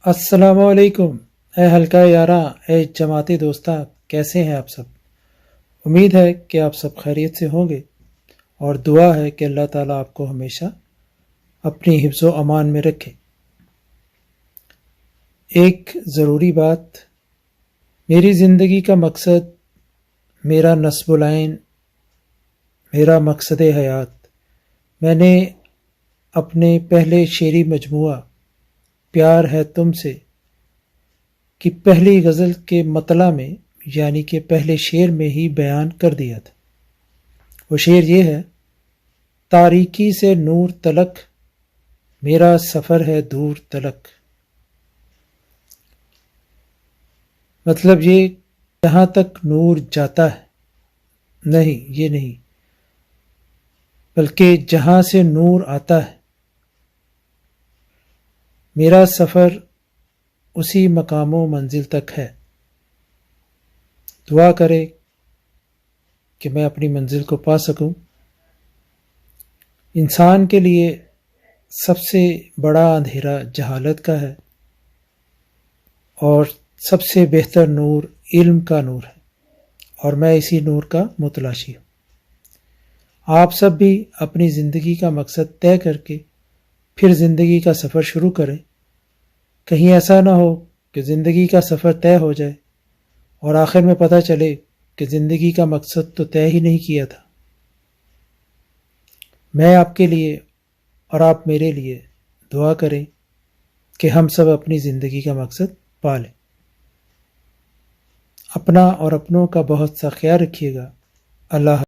السلام علیکم۔ اے حلقہ یاراں، اے جماعتی دوستاں، کیسے ہیں آپ سب؟ امید ہے کہ آپ سب خیریت سے ہوں گے، اور دعا ہے کہ اللہ تعالیٰ آپ کو ہمیشہ اپنی حفظ و امان میں رکھے۔ ایک ضروری بات، میری زندگی کا مقصد، میرا نصب العین، میرا مقصد حیات، میں نے اپنے پہلے شعری مجموعہ پیار ہے تم سے کی پہلی غزل کے مطلع میں، یعنی کہ پہلے شعر میں ہی بیان کر دیا تھا۔ وہ شعر یہ ہے: تاریکی سے نور تلک، میرا سفر ہے دور تلک۔ مطلب یہ، جہاں تک نور جاتا ہے، نہیں، یہ نہیں، بلکہ جہاں سے نور آتا ہے، میرا سفر اسی مقام و منزل تک ہے۔ دعا کرے کہ میں اپنی منزل کو پا سکوں۔ انسان کے لیے سب سے بڑا اندھیرا جہالت کا ہے، اور سب سے بہتر نور علم کا نور ہے، اور میں اسی نور کا متلاشی ہوں۔ آپ سب بھی اپنی زندگی کا مقصد طے کر کے پھر زندگی کا سفر شروع کریں۔ کہیں ایسا نہ ہو کہ زندگی کا سفر طے ہو جائے اور آخر میں پتہ چلے کہ زندگی کا مقصد تو طے ہی نہیں کیا تھا۔ میں آپ کے لیے اور آپ میرے لیے دعا کریں کہ ہم سب اپنی زندگی کا مقصد پا لیں۔ اپنا اور اپنوں کا بہت سا خیال رکھیے گا۔ اللہ